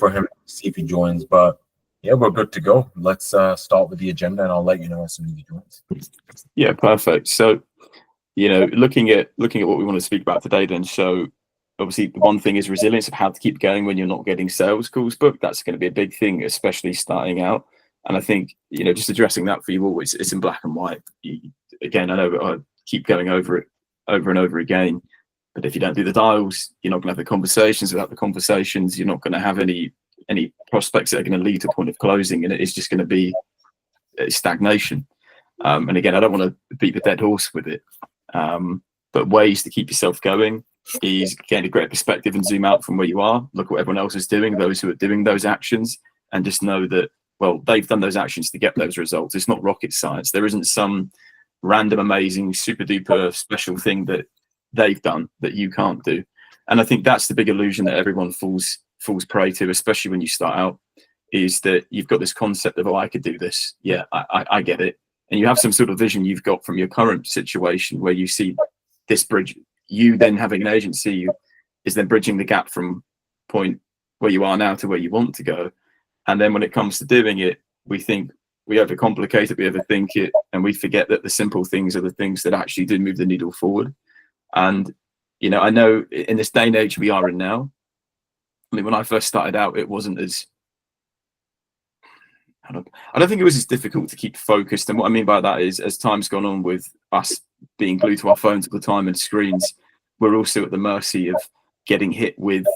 for him, see if he joins. But yeah, we're good to go. Let's start with the agenda, and I'll let you know as soon as he joins. Yeah, perfect. So, looking at what we want to speak about today, then. So, obviously, the one thing is resilience of how to keep going when you're not getting sales calls booked. That's going to be a big thing, especially starting out. And I think, just addressing that for you all, it's in black and white. Again, I know I keep going over it over and over again, but if you don't do the dials, you're not going to have the conversations. Without the conversations, you're not going to have any prospects that are going to lead to a point of closing, and it's just going to be stagnation. And again, I don't want to beat the dead horse with it, but ways to keep yourself going is get a great perspective and zoom out from where you are. Look at what everyone else is doing, those who are doing those actions, and just know that, well, they've done those actions to get those results. It's not rocket science. There isn't some random, amazing, super duper special thing that they've done that you can't do. And I think that's the big illusion that everyone falls prey to, especially when you start out, is that you've got this concept of, oh, I could do this. Yeah, I get it. And you have some sort of vision you've got from your current situation where you see this bridge. You then having an agency is then bridging the gap from point where you are now to where you want to go. And then when it comes to doing it, we think we overcomplicate it, we overthink it, and we forget that the simple things are the things that actually do move the needle forward. And, I know in this day and age we are in now, I mean, when I first started out, it wasn't as, I don't think it was as difficult to keep focused. And what I mean by that is, as time's gone on with us being glued to our phones all the time and screens, we're also at the mercy of getting hit with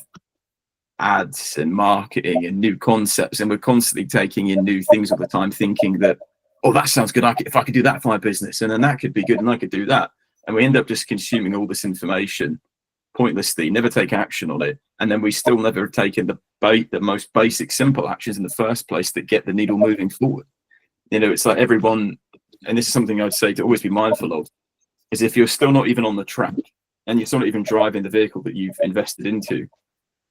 ads and marketing and new concepts, and we're constantly taking in new things all the time, thinking that, oh, that sounds good, if I could do that for my business, and then that could be good, and I could do that. And we end up just consuming all this information pointlessly, never take action on it, and then we still never have taken the most basic, simple actions in the first place that get the needle moving forward. It's like everyone, and this is something I'd say to always be mindful of, is if you're still not even on the track and you're still not even driving the vehicle that you've invested into,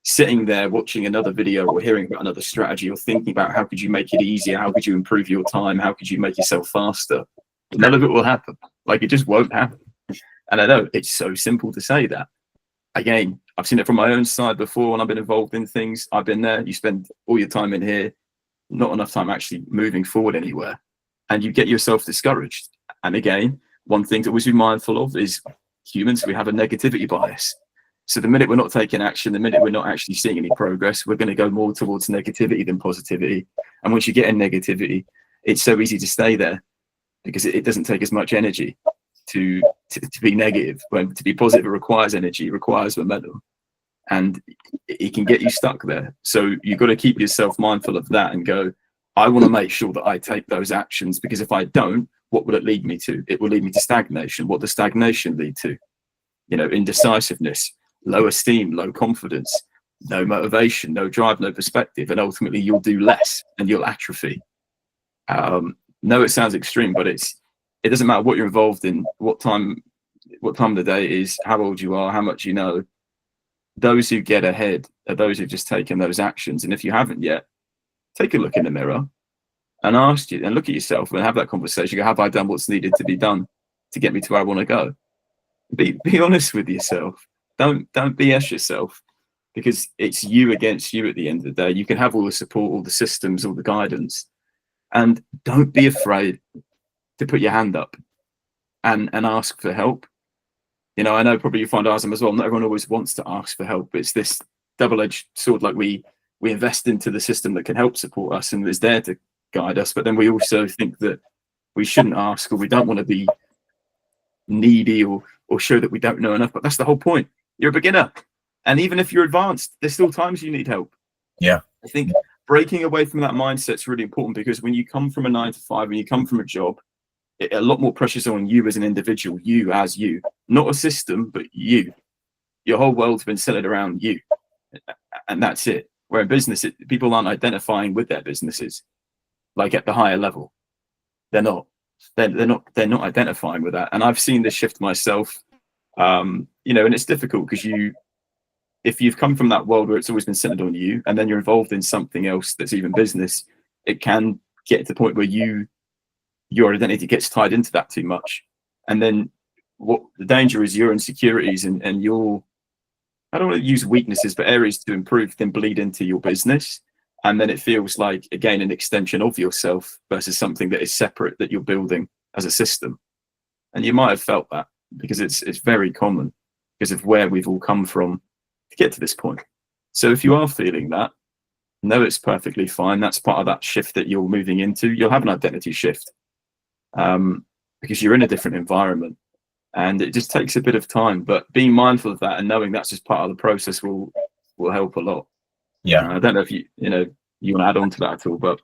sitting there watching another video or hearing about another strategy or thinking about how could you make it easier, how could you improve your time, how could you make yourself faster, none of it will happen. Like, it just won't happen. And I know it's so simple to say that. Again, I've seen it from my own side before when I've been involved in things. I've been there. You spend all your time in here, not enough time actually moving forward anywhere, and you get yourself discouraged. And again, one thing to always be mindful of is humans, we have a negativity bias. So the minute we're not taking action, the minute we're not actually seeing any progress, we're going to go more towards negativity than positivity. And once you get in negativity, it's so easy to stay there because it doesn't take as much energy to be negative. When to be positive, it requires energy, it requires momentum, and it can get you stuck there. So you've got to keep yourself mindful of that and go, I want to make sure that I take those actions, because if I don't, what will it lead me to? It will lead me to stagnation. What does stagnation lead to? Indecisiveness, low esteem, low confidence, no motivation, no drive, no perspective, and ultimately you'll do less and you'll atrophy. No, it sounds extreme, but it doesn't matter what you're involved in, what time of the day it is, how old you are, how much you know. Those who get ahead are those who've just taken those actions. And if you haven't yet, take a look in the mirror and look at yourself and have that conversation. Go, have I done what's needed to be done to get me to where I want to go? Be honest with yourself. Don't BS yourself, because it's you against you at the end of the day. You can have all the support, all the systems, all the guidance, and don't be afraid to put your hand up and ask for help. I know probably you find Arzam as well, not everyone always wants to ask for help. It's this double-edged sword. Like we invest into the system that can help support us and is there to guide us, but then we also think that we shouldn't ask, or we don't want to be needy or show that we don't know enough. But that's the whole point. You're a beginner, and even if you're advanced, there's still times you need help. Yeah, I think breaking away from that mindset is really important, because when you come from a 9 to 5, when you come from a job, a lot more pressure's on you as an individual, you as you, not a system, but you. Your whole world's been centered around you, and that's it. Where in business, people aren't identifying with their businesses, like at the higher level. They're not identifying with that. And I've seen this shift myself. And it's difficult because if you've come from that world where it's always been centered on you, and then you're involved in something else that's even business, it can get to the point where your identity gets tied into that too much. And then what the danger is, your insecurities and your I don't want to use weaknesses, but areas to improve then bleed into your business. And then it feels like, again, an extension of yourself versus something that is separate that you're building as a system. And you might have felt that because it's very common because of where we've all come from to get to this point. So if you are feeling that, know it's perfectly fine. That's part of that shift that you're moving into. You'll have an identity shift because you're in a different environment. And it just takes a bit of time, but being mindful of that and knowing that's just part of the process will help a lot. Yeah. I don't know if you want to add on to that at all, but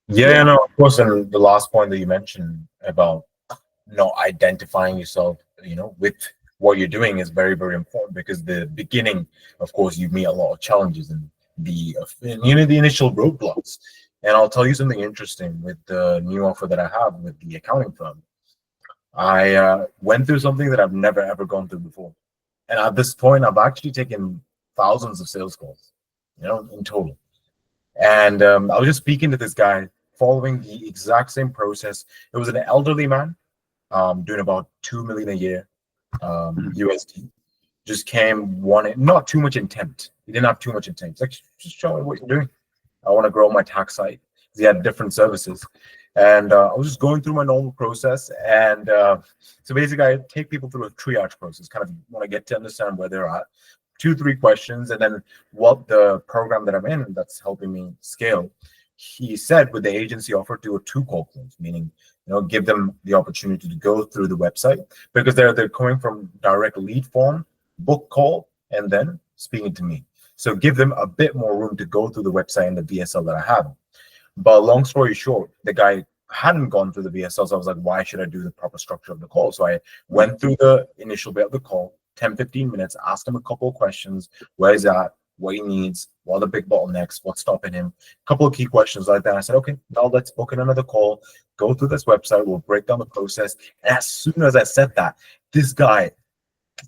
yeah, no, of course. And the last point that you mentioned about not identifying yourself, with what you're doing is very, very important because the beginning, of course, you meet a lot of challenges and the initial roadblocks. And I'll tell you something interesting with the new offer that I have with the accounting firm. I went through something that I've never ever gone through before, and at this point, I've actually taken thousands of sales calls, in total. And I was just speaking to this guy, following the exact same process. It was an elderly man, doing about 2 million a year, USD. Just came wanting not too much intent. He didn't have too much intent. He's like, just show me what you're doing. I want to grow my tax site. He had different services. And I was just going through my normal process. And so basically, I take people through a triage process, kind of want to get to understand where they're at, 2-3 questions, and then what the program that I'm in that's helping me scale. He said with the agency offer, do a 2-call close, meaning give them the opportunity to go through the website because they're coming from direct lead form, book call, and then speaking to me. So give them a bit more room to go through the website and the VSL that I have. But long story short, the guy hadn't gone through the VSL, so I was like, why should I do the proper structure of the call? So I went through the initial bit of the call, 10-15 minutes, asked him a couple of questions. Where he's at, what he needs, what are the big bottlenecks, what's stopping him, a couple of key questions like that. I said, okay, now let's book in another call, go through this website, we'll break down the process. And as soon as I said that, this guy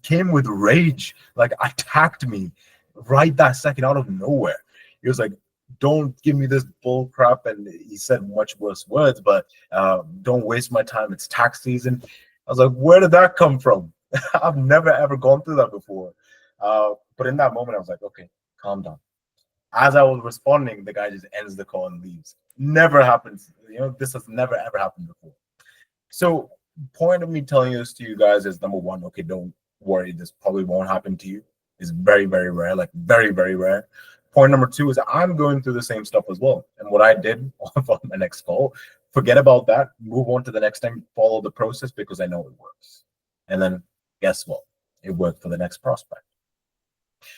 came with rage, like attacked me right that second out of nowhere. He was like, don't give me this bull crap. And he said much worse words, but don't waste my time. It's tax season. I was like, where did that come from? I've never, ever gone through that before. But in that moment, I was like, okay, calm down. As I was responding, the guy just ends the call and leaves. Never happens. This has never, ever happened before. So point of me telling this to you guys is, number one, okay, don't worry. This probably won't happen to you. It's very, very rare, like very, very rare. Point number two is I'm going through the same stuff as well. And what I did on my next call, forget about that, move on to the next time, follow the process because I know it works. And then guess what? It worked for the next prospect.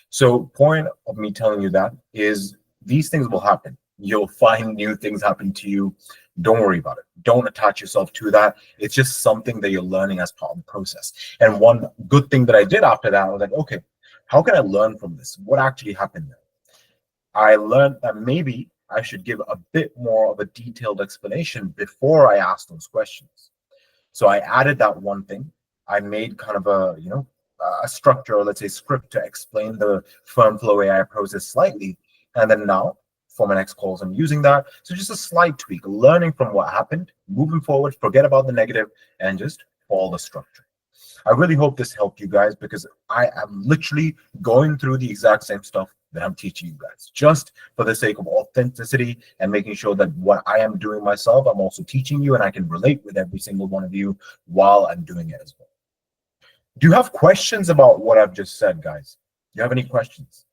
So point of me telling you that is these things will happen. You'll find new things happen to you. Don't worry about it. Don't attach yourself to that. It's just something that you're learning as part of the process. And one good thing that I did after that, I was like, okay, how can I learn from this? What actually happened there? I learned that maybe I should give a bit more of a detailed explanation before I ask those questions. So I added that one thing. I made kind of a structure, or let's say script, to explain the firm flow AI process slightly. And then now for my next calls, I'm using that. So just a slight tweak, learning from what happened, moving forward, forget about the negative, and just follow the structure. I really hope this helped you guys because I am literally going through the exact same stuff that I'm teaching you guys, just for the sake of authenticity and making sure that what I am doing myself, I'm also teaching you and I can relate with every single one of you while I'm doing it as well. Do you have questions about what I've just said, guys? Do you have any questions?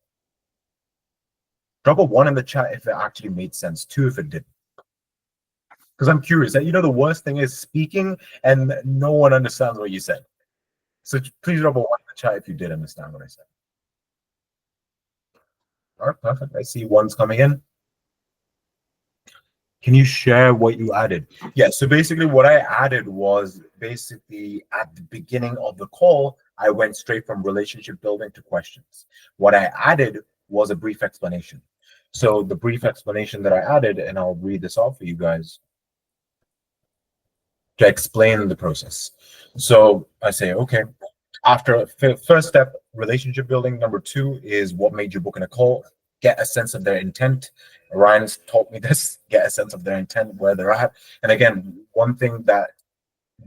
Drop a 1 in the chat if it actually made sense, 2 if it didn't. Because I'm curious. The worst thing is speaking and no one understands what you said. So please drop a 1 in the chat if you did understand what I said. All right, perfect. I see 1's coming in. Can you share what you added? Yeah, so basically what I added was basically at the beginning of the call, I went straight from relationship building to questions. What I added was a brief explanation. So the brief explanation that I added, and I'll read this off for you guys to explain the process. So I say, okay, after first step, relationship building. Number 2 is what made you book in a call. Get a sense of their intent. Ryan's taught me this. Get a sense of their intent, where they're at. And again, one thing that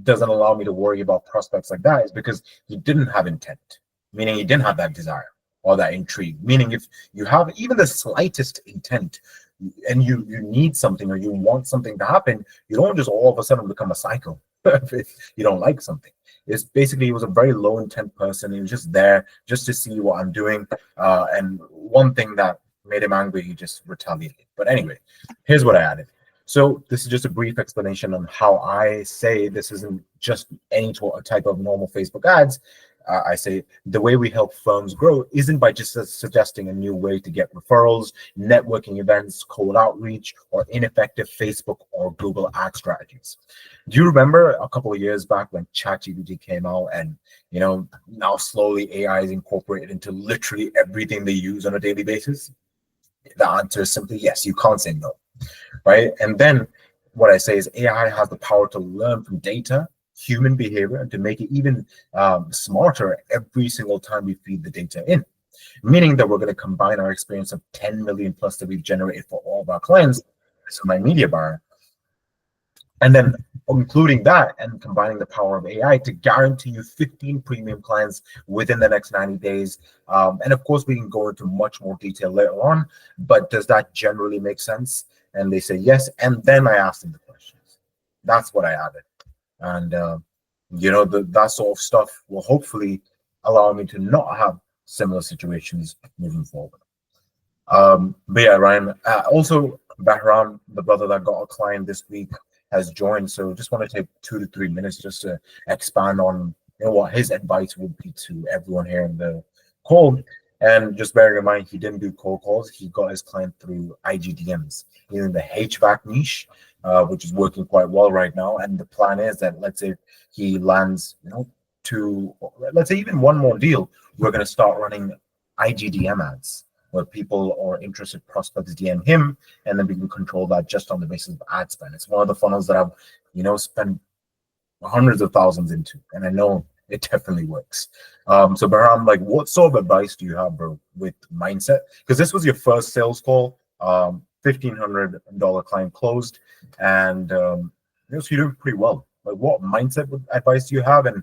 doesn't allow me to worry about prospects like that is because he didn't have intent, meaning he didn't have that desire. or that intrigue. Meaning, if you have even the slightest intent and you need something or you want something to happen, you don't just all of a sudden become a psycho if you don't like something. It's basically, he was a very low intent person. He was just there just to see what I'm doing. And one thing that made him angry, he just retaliated. But anyway, here's what I added. So this is just a brief explanation on how I say this isn't just any type of normal Facebook ads. I say the way we help firms grow isn't by just suggesting a new way to get referrals, networking events, cold outreach, or ineffective Facebook or Google ad strategies. Do you remember a couple of years back when ChatGPT came out, and now slowly AI is incorporated into literally everything they use on a daily basis? The answer is simply yes. You can't say no, right? And then what I say is AI has the power to learn from data, human behavior, and to make it even smarter every single time we feed the data in. Meaning that we're going to combine our experience of 10 million plus that we've generated for all of our clients, this is my media buyer, and then including that and combining the power of AI to guarantee you 15 premium clients within the next 90 days. And of course, we can go into much more detail later on, but does that generally make sense? And they say yes. And then I asked them the questions. That's what I added. And, that sort of stuff will hopefully allow me to not have similar situations moving forward. But yeah, Ryan, also Bahram, the brother that got a client this week, has joined. So just want to take 2 to 3 minutes just to expand on what his advice would be to everyone here in the call. And just bearing in mind, he didn't do cold calls. He got his client through IGDMs in the HVAC niche, which is working quite well right now. And the plan is that, let's say he lands, let's say even one more deal, we're going to start running IGDM ads where people or interested prospects DM him, and then we can control that just on the basis of ad spend. It's one of the funnels that I've, spent hundreds of thousands into, and I know it definitely works. So Bahram, like, what sort of advice do you have, bro, with mindset? Because this was your first sales call, $1,500 client closed, and so you're doing pretty well. Like, what mindset advice do you have? And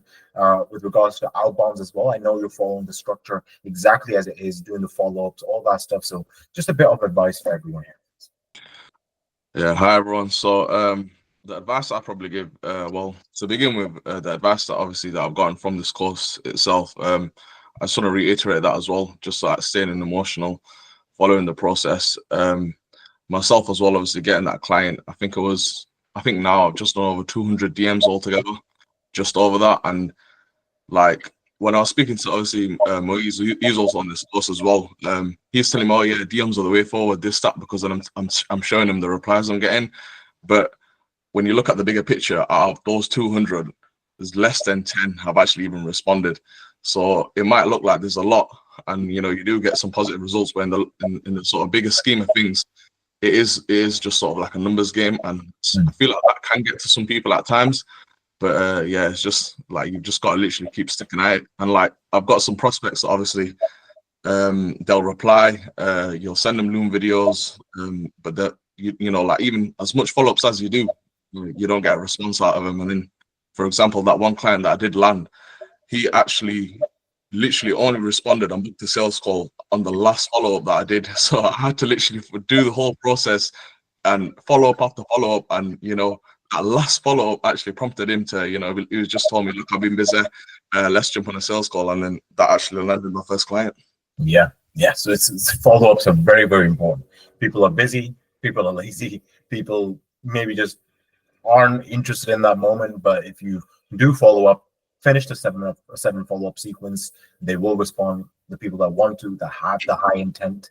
with regards to outbounds as well, I know you're following the structure exactly as it is, doing the follow-ups, all that stuff. So just a bit of advice for everyone here. Yeah, hi everyone. So the advice I probably give, well, to begin with, the advice that obviously that I've gotten from this course itself, I just want to reiterate that as well, just like staying emotional, following the process. Myself as well, obviously getting that client, I think now I've just done over 200 DMs altogether, just over that. And like when I was speaking to obviously Moise, he's also on this course as well. He's telling me, oh yeah, DMs are the way forward, this, that, because then I'm showing him the replies I'm getting. But when you look at the bigger picture, out of those 200, there's less than 10 have actually even responded. So it might look like there's a lot, and you do get some positive results, but in the sort of bigger scheme of things, it is just sort of like a numbers game, and I feel like that can get to some people at times. But yeah, it's just like you've just got to literally keep sticking at it. And like I've got some prospects, obviously, they'll reply, you'll send them Loom videos, but that like even as much follow-ups as you do, you don't get a response out of them. And then, for example, that one client that I did land, he actually literally only responded and booked the sales call on the last follow-up that I did. So I had to literally do the whole process and follow up after follow up, and that last follow up actually prompted him to, he was just told me, look, I've been busy, let's jump on a sales call, and then that actually landed my first client. Yeah. So it's follow-ups are very, very important. People are busy, people are lazy, people maybe just aren't interested in that moment. But if you do follow up, finish the seven follow-up sequence, they will respond. The people that want to, that have the high intent.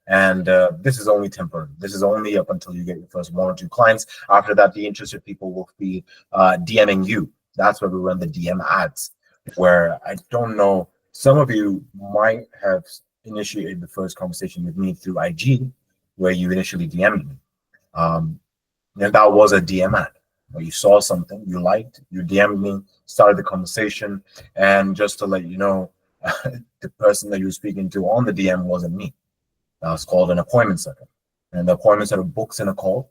And this is only temporary. This is only up until you get your first 1 or 2 clients. After that, the interested people will be DMing you. That's where we run the DM ads, where I don't know, some of you might have initiated the first conversation with me through IG, where you initially DM'd me. And that was a DM ad, where you saw something you liked, you DM'd me, started the conversation. And just to let you know, the person that you were speaking to on the DM wasn't me. It's called an appointment setter. And the appointment setter books in a call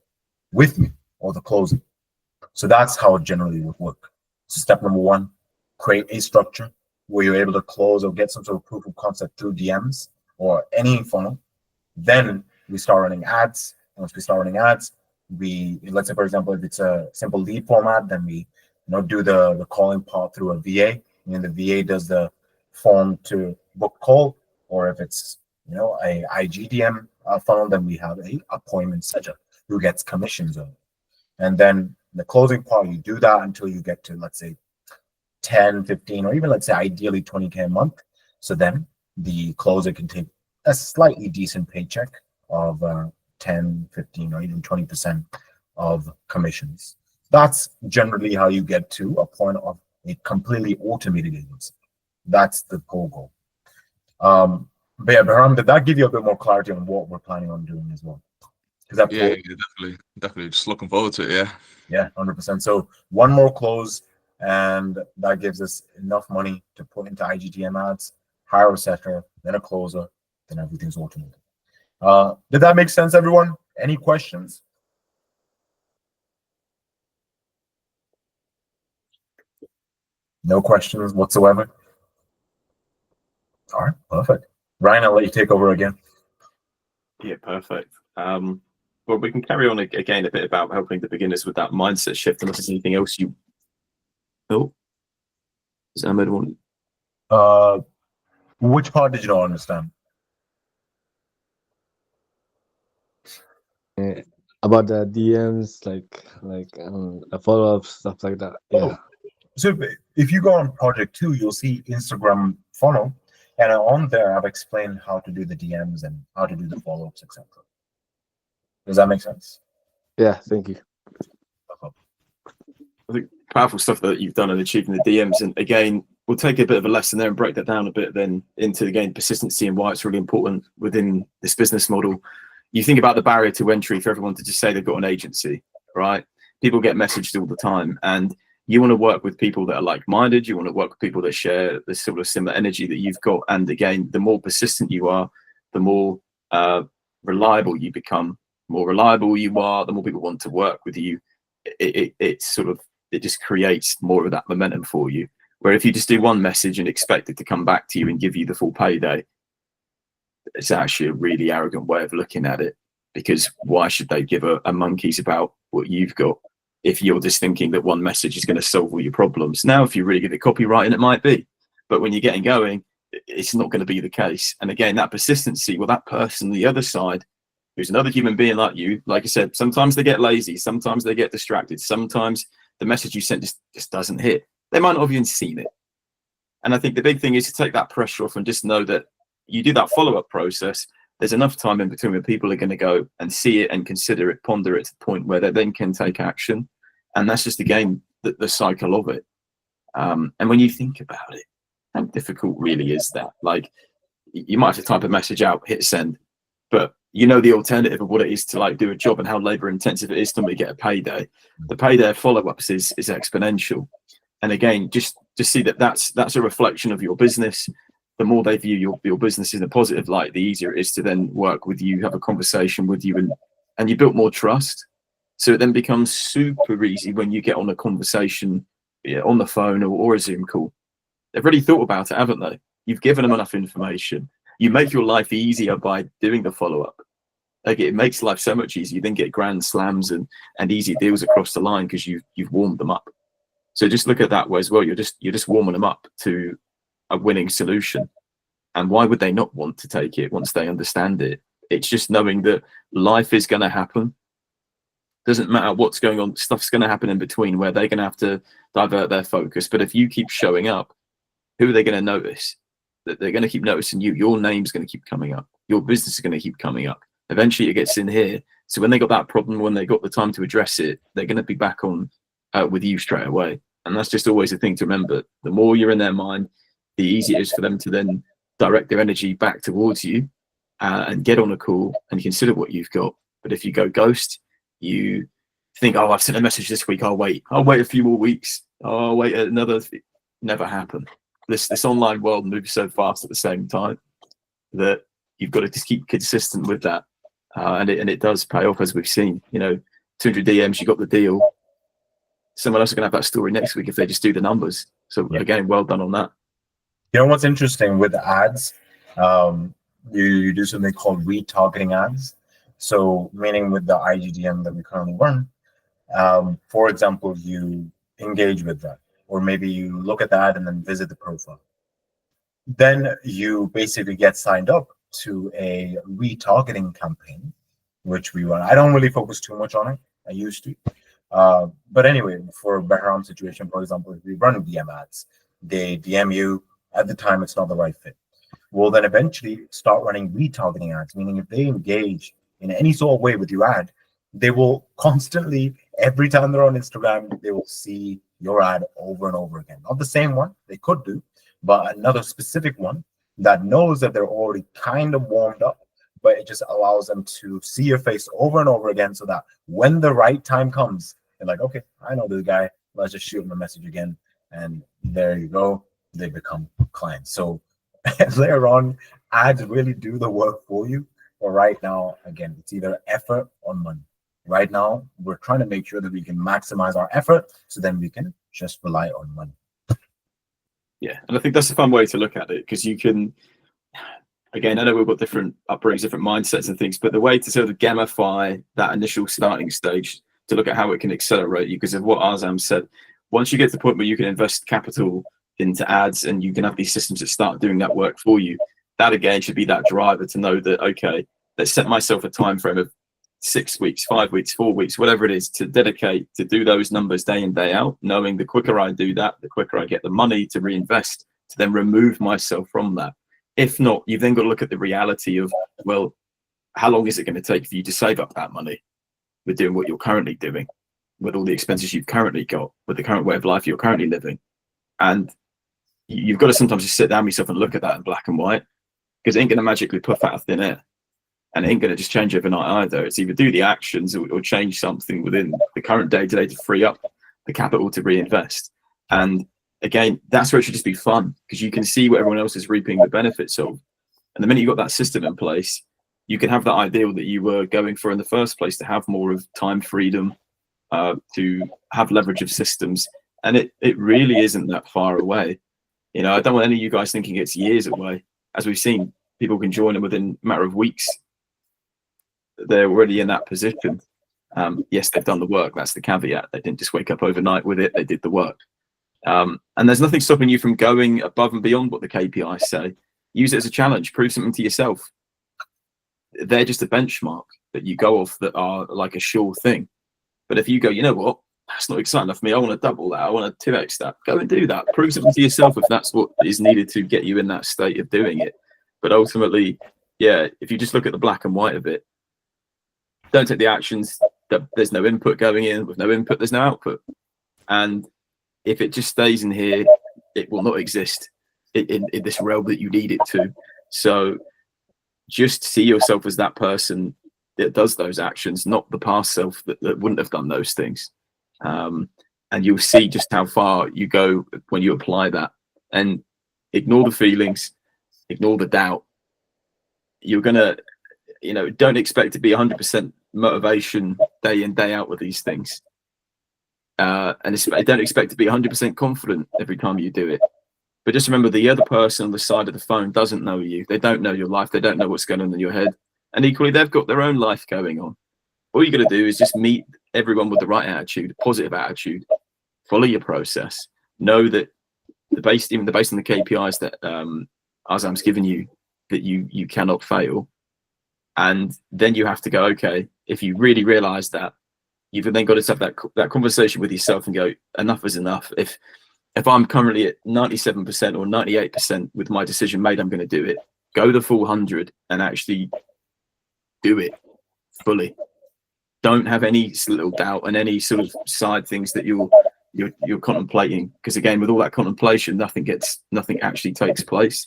with me or the closing. So that's how it generally would work. So step number 1, create a structure. where you're able to close or get some sort of proof of concept through DMs or any funnel, then we start running ads. Once we start running ads, let's say, for example, if it's a simple lead format, then we do the calling part through a VA, and the VA does the form to book call. Or if it's a IGDM funnel, then we have a appointment setter who gets commissions on it. And then the closing part, you do that until you get to, let's say, 10, 15, or even let's say ideally 20K a month. So then the closer can take a slightly decent paycheck of 10, 15, or even 20% of commissions. That's generally how you get to a point of a completely automated agency. That's the goal. But yeah, Bahram, did that give you a bit more clarity on what we're planning on doing as well? Yeah, definitely. Just looking forward to it. Yeah, 100%. So one more close, and that gives us enough money to put into IGTM ads, hire a setter, then a closer, then everything's automated. Did that make sense, everyone? Any questions? No questions whatsoever? All right, perfect. Ryan, I'll let you take over again. Yeah, perfect. Well, we can carry on again a bit about helping the beginners with that mindset shift. Unless there's anything else you... Oh, is that one? Which part did you not understand? About the DMs, like a follow-up, stuff like that. Yeah. So if you go on project 2, you'll see Instagram funnel, and on there I've explained how to do the DMs and how to do the follow-ups, etc. Does that make sense? Yeah, thank you. I think powerful stuff that you've done in achieving the DMs. And again, we'll take a bit of a lesson there and break that down a bit then into, again, persistency and why it's really important within this business model. You think about the barrier to entry for everyone to just say they've got an agency, right? People get messaged all the time, and you want to work with people that are like-minded. You want to work with people that share the sort of similar energy that you've got. And again, the more persistent you are, the more reliable you become. The more reliable you are, the more people want to work with you. It just creates more of that momentum for you. Where if you just do one message and expect it to come back to you and give you the full payday, it's actually a really arrogant way of looking at it. Because why should they give a monkeys about what you've got if you're just thinking that one message is going to solve all your problems? Now, if you're really good at copywriting, it might be. But when you're getting going, it's not going to be the case. And again, that persistency, well, that person, the other side, who's another human being like you, like I said, sometimes they get lazy, sometimes they get distracted, sometimes the message you sent just doesn't hit. They might not have even seen it. And I think the big thing is to take that pressure off and just know that you do that follow-up process. There's enough time in between where people are going to go and see it and consider it, ponder it to the point where they then can take action. And that's just, again, the cycle of it. And when you think about it, how difficult really is that? Like, you might have to type a message out, hit send, but you know the alternative of what it is to do a job and how labor intensive it is to get a payday. The payday follow-ups is exponential. And again, just see that's a reflection of your business. The more they view your business in a positive light, the easier it is to then work with you, have a conversation with you, and you build more trust. So it then becomes super easy when you get on a conversation on the phone or a Zoom call. They've already thought about it, haven't they? You've given them enough information. You make your life easier by doing the follow-up. It makes life so much easier. You then get grand slams and easy deals across the line because you've warmed them up. So just look at that way as well. You're just warming them up to a winning solution. And why would they not want to take it once they understand it? It's just knowing that life is going to happen. Doesn't matter what's going on. Stuff's going to happen in between where they're going to have to divert their focus. But if you keep showing up, who are they going to notice? That they're going to keep noticing you. Your name's going to keep coming up. Your business is going to keep coming up. Eventually it gets in here. So when they got that problem, when they got the time to address it, they're going to be back on with you straight away. And that's just always a thing to remember. The more you're in their mind, the easier it is for them to then direct their energy back towards you and get on a call and consider what you've got. But if you go ghost, you think, oh, I've sent a message this week. I'll wait a few more weeks. I'll wait another. Never happen. This online world moves so fast at the same time that you've got to just keep consistent with that. And it does pay off, as we've seen. 200 DMs, you got the deal. Someone else is going to have that story next week if they just do the numbers. So again, well done on that. You know what's interesting with ads? Um, you do something called retargeting ads. So, meaning with the IGDM that we currently run, for example, you engage with that, or maybe you look at the ad and then visit the profile. Then you basically get signed up to a retargeting campaign, which we run. I don't really focus too much on it. I used to. But anyway, for Bahram situation, for example, if we run DM ads, they DM you at the time it's not the right fit. We'll then eventually start running retargeting ads, meaning if they engage in any sort of way with your ad, they will constantly, every time they're on Instagram, they will see your ad over and over again. Not the same one, they could do, but another specific one that knows that they're already kind of warmed up, but it just allows them to see your face over and over again so that when the right time comes, they're like, okay, I know this guy. Let's just shoot him a message again. And there you go. They become clients. So later on, ads really do the work for you. But right now, again, it's either effort or money. Right now, we're trying to make sure that we can maximize our effort so then we can just rely on money. Yeah, and I think that's a fun way to look at it, because you can, again, I know we've got different upbringings, different mindsets and things, but the way to sort of gamify that initial starting stage to look at how it can accelerate you, because of what Arzam said, once you get to the point where you can invest capital into ads and you can have these systems that start doing that work for you, that again should be that driver to know that, okay, let's set myself a time frame of 6 weeks, 5 weeks, 4 weeks, whatever it is, to dedicate to do those numbers day in, day out, knowing the quicker I do that, the quicker I get the money to reinvest, to then remove myself from that. If not, you've then got to look at the reality of, well, how long is it going to take for you to save up that money with doing what you're currently doing, with all the expenses you've currently got, with the current way of life you're currently living? And you've got to sometimes just sit down with yourself and look at that in black and white, because it ain't going to magically puff out of thin air. And it ain't going to just change overnight either. It's either do the actions or change something within the current day-to-day to free up the capital to reinvest. And again, that's where it should just be fun, because you can see what everyone else is reaping the benefits of. And the minute you've got that system in place, you can have that ideal that you were going for in the first place, to have more of time freedom, to have leverage of systems. And it really isn't that far away. You know, I don't want any of you guys thinking it's years away. As we've seen, people can join them within a matter of weeks. They're already in that position. Yes, they've done the work. That's the caveat. They didn't just wake up overnight with it. They did the work. And there's nothing stopping you from going above and beyond what the KPIs say. Use it as a challenge. Prove something to yourself. They're just a benchmark that you go off that are like a sure thing. But if you go, you know what, that's not exciting enough for me, I want to double that, I want to 2x that, go and do that. Prove something to yourself if that's what is needed to get you in that state of doing it. But ultimately, yeah, if you just look at the black and white of it, don't take the actions, there's no input going in. With no input, there's no output. And if it just stays in here, it will not exist in this realm that you need it to. So just see yourself as that person that does those actions, not the past self that wouldn't have done those things. And you'll see just how far you go when you apply that. And ignore the feelings, ignore the doubt. You're gonna, you know, don't expect to be 100% motivation day in, day out with these things. And don't expect to be 100% confident every time you do it. But just remember, the other person on the side of the phone doesn't know you. They don't know your life. They don't know what's going on in your head. And equally, they've got their own life going on. All you got to do is just meet everyone with the right attitude, a positive attitude. Follow your process. Know that even based on the KPIs that Arzam's given you, that you cannot fail. And then you have to go, okay, if you really realize that, you've then got to have that conversation with yourself and go, enough is enough. If I'm currently at 97% or 98% with my decision made, I'm going to do it. Go the full 100 and actually do it fully. Don't have any little doubt and any sort of side things that you're contemplating, because again, with all that contemplation, nothing actually takes place.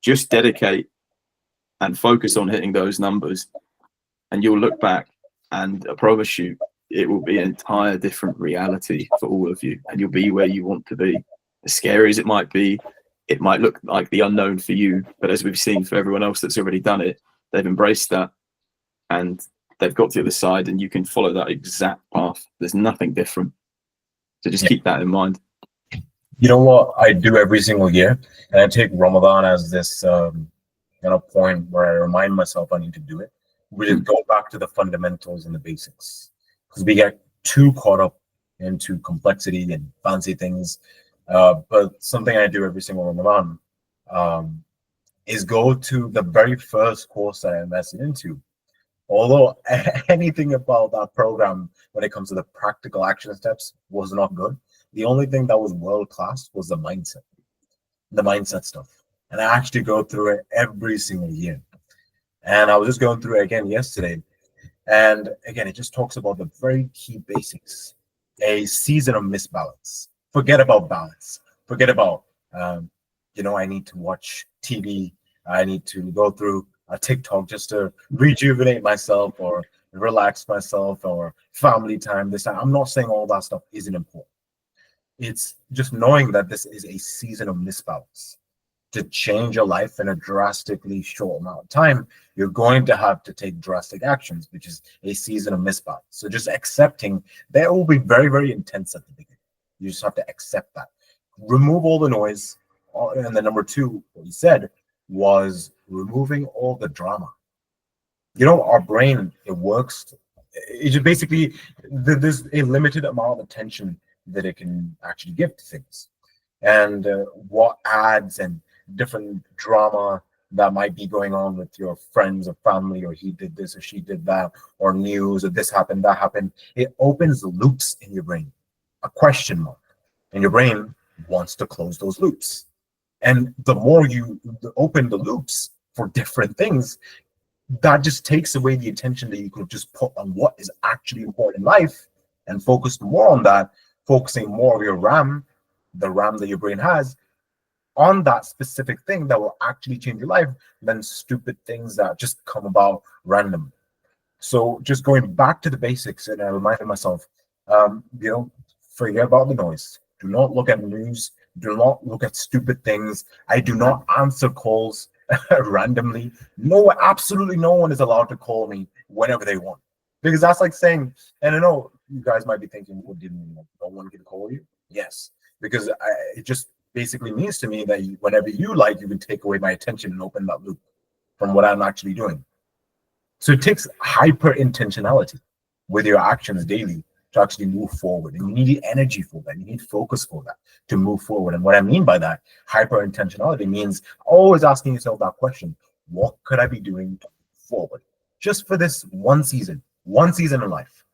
Just dedicate and focus on hitting those numbers, and you'll look back, and I promise you, it will be an entire different reality for all of you, and you'll be where you want to be. As scary as it might be, it might look like the unknown for you, but as we've seen for everyone else that's already done it, they've embraced that and they've got to the other side, and you can follow that exact path. There's nothing different. So just keep that in mind. You know what I do every single year, and I take Ramadan as this point where I remind myself I need to do it. We just go back to the fundamentals and the basics because we get too caught up into complexity and fancy things. But something I do every single Ramadan um, is go to the very first course that I invested into. Although anything about that program when it comes to the practical action steps was not good, the only thing that was world class was the mindset stuff. And I actually go through it every single year. And I was just going through it again yesterday. And again, it just talks about the very key basics. A season of misbalance. Forget about balance. Forget about, I need to watch TV. I need to go through a TikTok just to rejuvenate myself or relax myself or family time. This time. I'm not saying all that stuff isn't important. It's just knowing that this is a season of misbalance. To change your life in a drastically short amount of time, you're going to have to take drastic actions, which is a season of misbalance. So just accepting that will be very, very intense at the beginning. You just have to accept that. Remove all the noise. And then number two, what you said was removing all the drama. Our brain, it works. It just basically, there's a limited amount of attention that it can actually give to things. And what ads and different drama that might be going on with your friends or family, or he did this or she did that, or news, or this happened, that happened. It opens loops in your brain, a question mark. And your brain wants to close those loops. And the more you open the loops for different things, that just takes away the attention that you could just put on what is actually important in life and focus more on that, focusing more of your RAM, the RAM that your brain has, on that specific thing that will actually change your life than stupid things that just come about randomly. So just going back to the basics, and I reminded myself, forget about the noise. Do not look at news. Do not look at stupid things. I do not answer calls randomly. No, absolutely no one is allowed to call me whenever they want. Because that's like saying, and I know you guys might be thinking, well, didn't no one can call you? Yes, because it just basically means to me that whenever you like, you can take away my attention and open that loop from what I'm actually doing. So it takes hyper intentionality with your actions daily to actually move forward. And you need energy for that. You need focus for that to move forward. And what I mean by that, hyper intentionality means always asking yourself that question: what could I be doing forward? Just for this one season in life,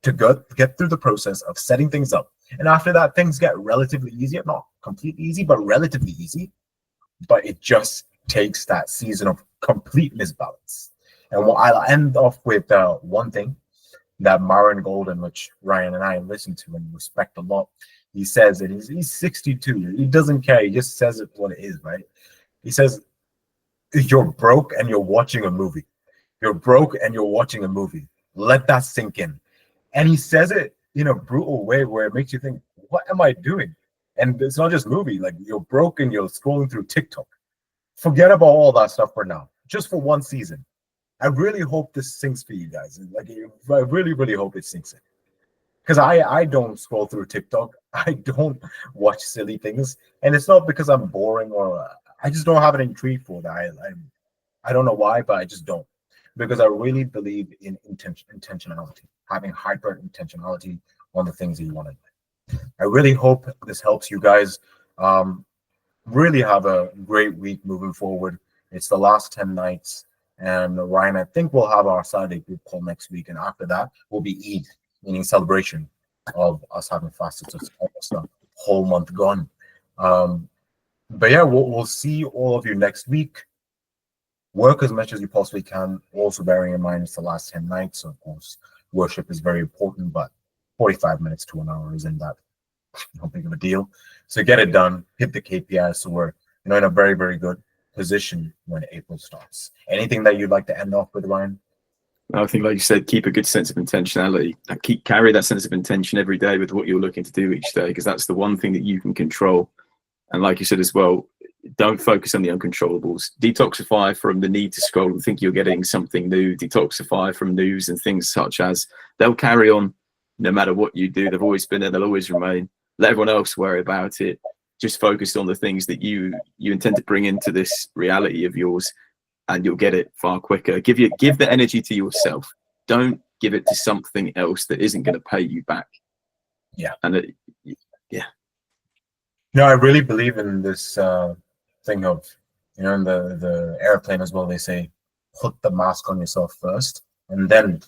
to get through the process of setting things up. And after that, things get relatively easier, not completely easy, but relatively easy. But it just takes that season of complete misbalance. And what I'll end off with one thing that Myron Golden, which Ryan and I listen to and respect a lot, he says, and he's 62. He doesn't care. He just says it what it is, right? He says, you're broke and you're watching a movie. You're broke and you're watching a movie. Let that sink in. And he says it in a brutal way where it makes you think, what am I doing? And it's not just movie. Like, you're broke and you're scrolling through TikTok. Forget about all that stuff for now. Just for one season. I really hope this sinks for you guys. Like, I really, really hope it sinks in. Because I don't scroll through TikTok. I don't watch silly things. And it's not because I'm boring or I just don't have an intrigue for that. I don't know why, but I just don't. Because I really believe in intentionality, having hyper intentionality on the things that you want to do. I really hope this helps you guys. Really have a great week moving forward. It's the last 10 nights. And Ryan, I think we'll have our Saturday group call next week. And after that, will be Eid, meaning celebration of us having fasted. So it's almost a whole month gone. But yeah, we'll see all of you next week. Work as much as you possibly can, also bearing in mind it's the last 10 nights. So of course, worship is very important, but 45 minutes to an hour isn't that big of a deal. So get it done, hit the KPIs, so we're in a very, very good position when April starts. Anything that you'd like to end off with, Ryan? I think, like you said, keep a good sense of intentionality. Carry that sense of intention every day with what you're looking to do each day, because that's the one thing that you can control. And like you said as well, don't focus on the uncontrollables. Detoxify from the need to scroll and think you're getting something new. Detoxify from news and things such as they'll carry on no matter what you do. They've always been there. They'll always remain. Let everyone else worry about it. just focus on the things that you intend to bring into this reality of yours, and you'll get it far quicker. Give the energy to yourself. Don't give it to something else that isn't going to pay you back. Yeah. And No, I really believe in this thing of, in the airplane as well, they say, put the mask on yourself first and then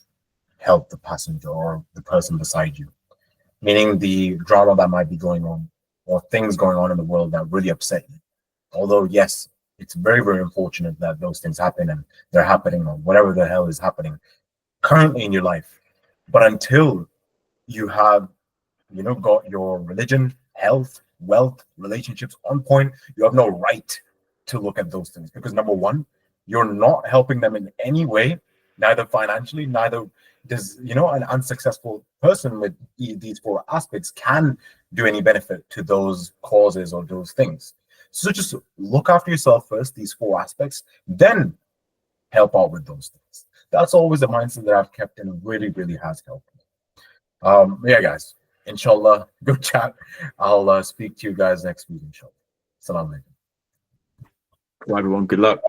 help the passenger or the person beside you. Meaning the drama that might be going on or things going on in the world that really upset you. Although, yes, it's very, very unfortunate that those things happen and they're happening or whatever the hell is happening currently in your life. But until you have, got your religion, health, wealth, relationships on point, you have no right to look at those things. Because number one, you're not helping them in any way, neither financially, neither does, an unsuccessful person with these four aspects can do any benefit to those causes or those things. So just look after yourself first, these four aspects, then help out with those things. That's always the mindset that I've kept and really, really has helped me. Yeah, guys, inshallah, good chat. I'll speak to you guys next week, inshallah. Assalamu alaikum. everyone, good luck.